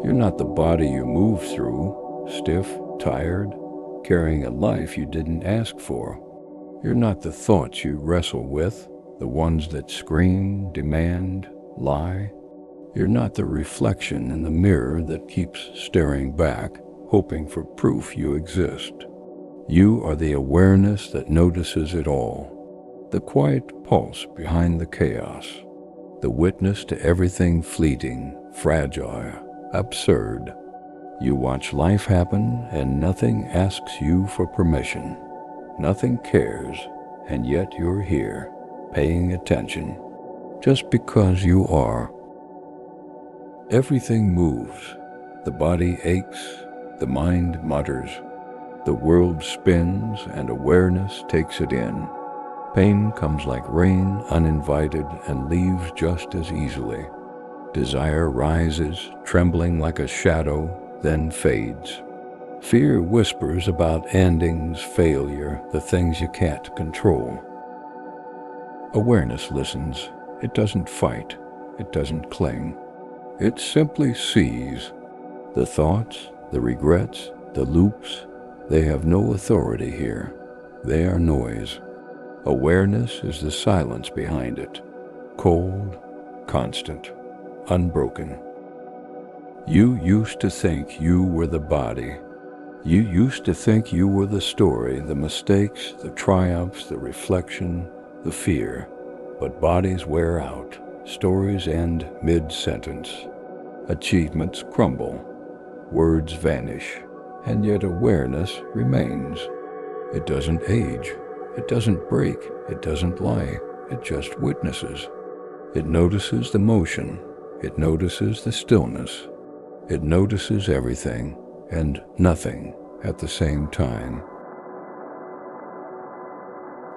You're not the body you move through, stiff, tired, carrying a life you didn't ask for. You're not the thoughts you wrestle with, the ones that scream, demand, lie. You're not the reflection in the mirror that keeps staring back, hoping for proof you exist. You are the awareness that notices it all, the quiet pulse behind the chaos, the witness to everything fleeting, fragile, absurd. You watch life happen and nothing asks you for permission. Nothing cares, and yet you're here, paying attention, just because you are. Everything moves. The body aches, the mind mutters. The world spins and awareness takes it in. Pain comes like rain, uninvited, and leaves just as easily. Desire rises, trembling like a shadow, then fades. Fear whispers about endings, failure, the things you can't control. Awareness listens. It doesn't fight. It doesn't cling. It simply sees. The thoughts, the regrets, the loops, they have no authority here. They are noise. Awareness is the silence behind it, cold, constant, unbroken. You used to think you were the body. You used to think you were the story, the mistakes, the triumphs, the reflection, the fear. But bodies wear out. Stories end mid-sentence. Achievements crumble. Words vanish. And yet awareness remains. It doesn't age. It doesn't break. It doesn't lie. It just witnesses. It notices the motion. It notices the stillness. It notices everything and nothing at the same time.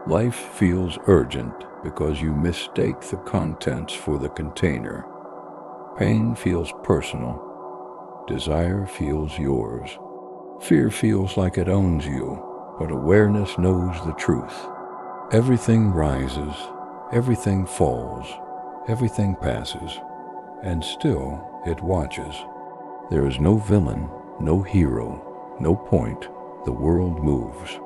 Life feels urgent because you mistake the contents for the container. Pain feels personal. Desire feels yours. Fear feels like it owns you, but awareness knows the truth. Everything rises, everything falls, everything passes, and still it watches. There is no villain, no hero, no point. The world moves.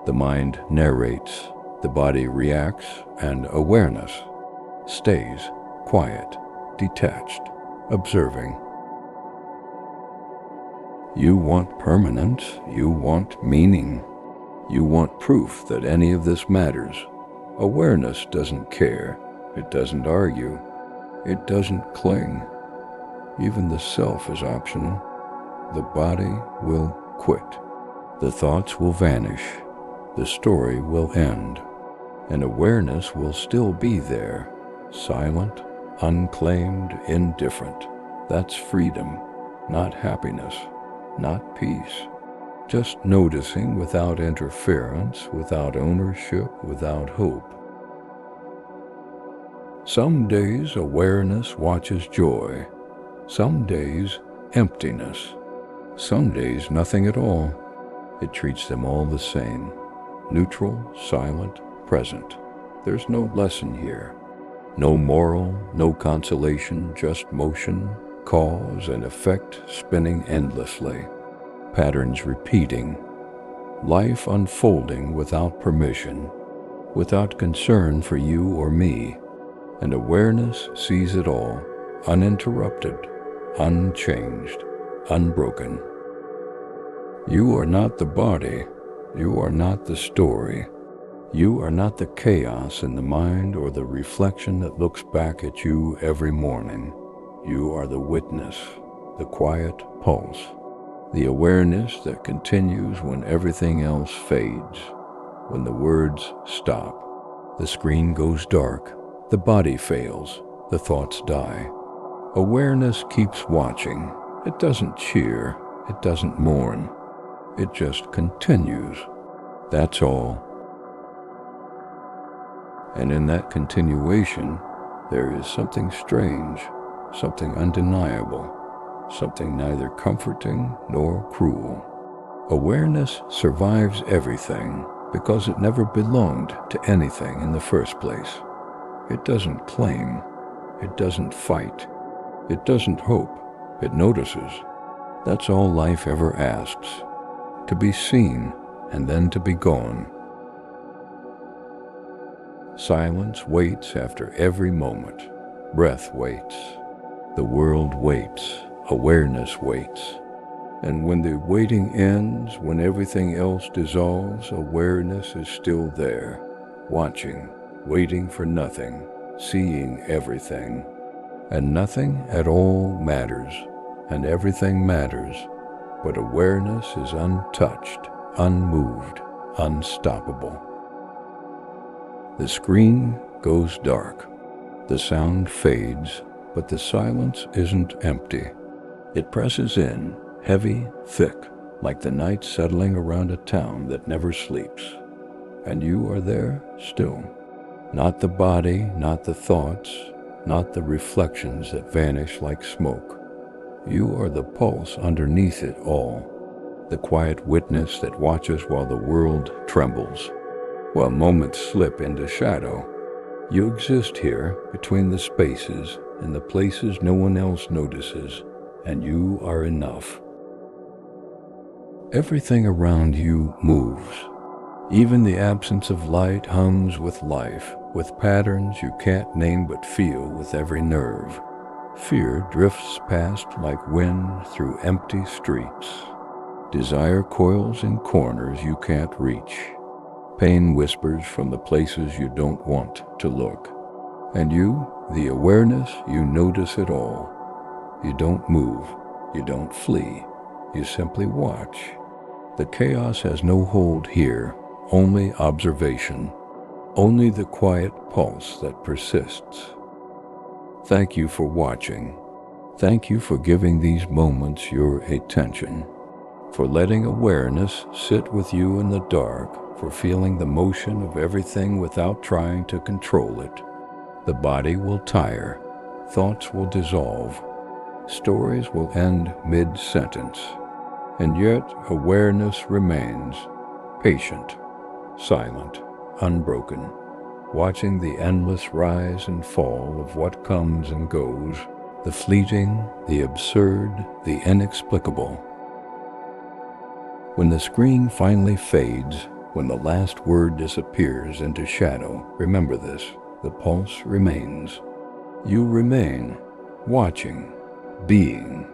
The mind narrates, the body reacts, and awareness stays quiet, detached, observing. You want permanence, you want meaning, you want proof that any of this matters. Awareness doesn't care, it doesn't argue, it doesn't cling. Even the self is optional. The body will quit. The thoughts will vanish. The story will end. And awareness will still be there, silent, unclaimed, indifferent. That's freedom, not happiness, not peace. Just noticing without interference, without ownership, without hope. Some days awareness watches joy. Some days emptiness. Some days nothing at all. It treats them all the same. Neutral, silent, present. There's no lesson here. No moral, no consolation, just motion, cause and effect spinning endlessly. Patterns repeating. Life unfolding without permission, without concern for you or me. And awareness sees it all, uninterrupted, unchanged, unbroken. You are not the body. You are not the story. You are not the chaos in the mind or the reflection that looks back at you every morning. You are the witness, the quiet pulse, the awareness that continues when everything else fades, when the words stop, the screen goes dark, the body fails, the thoughts die. Awareness keeps watching. It doesn't cheer. It doesn't mourn. It just continues. That's all. And in that continuation, there is something strange, something undeniable, something neither comforting nor cruel. Awareness survives everything because it never belonged to anything in the first place. It doesn't claim. It doesn't fight. It doesn't hope. It notices. That's all life ever asks. To be seen and then to be gone. Silence waits after every moment. Breath waits. The world waits. Awareness waits. And when the waiting ends, when everything else dissolves, awareness is still there, watching, waiting for nothing, seeing everything. And nothing at all matters, and everything matters, but awareness is untouched, unmoved, unstoppable. The screen goes dark. The sound fades, but the silence isn't empty. It presses in, heavy, thick, like the night settling around a town that never sleeps. And you are there still. Not the body, not the thoughts, not the reflections that vanish like smoke. You are the pulse underneath it all, the quiet witness that watches while the world trembles, while moments slip into shadow. You exist here between the spaces and the places no one else notices, and you are enough. Everything around you moves. Even the absence of light hums with life, with patterns you can't name but feel with every nerve. Fear drifts past like wind through empty streets. Desire coils in corners you can't reach. Pain whispers from the places you don't want to look. And you, the awareness, you notice it all. You don't move, you don't flee, you simply watch. The chaos has no hold here, only observation, only the quiet pulse that persists. Thank you for watching. Thank you for giving these moments your attention, for letting awareness sit with you in the dark, for feeling the motion of everything without trying to control it. The body will tire, thoughts will dissolve, stories will end mid-sentence, and yet awareness remains, patient, silent, unbroken, watching the endless rise and fall of what comes and goes, the fleeting, the absurd, the inexplicable. When the screen finally fades, when the last word disappears into shadow, remember this, the pulse remains. You remain, watching, being,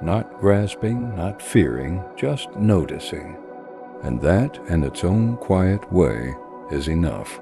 not grasping, not fearing, just noticing. And that, in its own quiet way, is enough.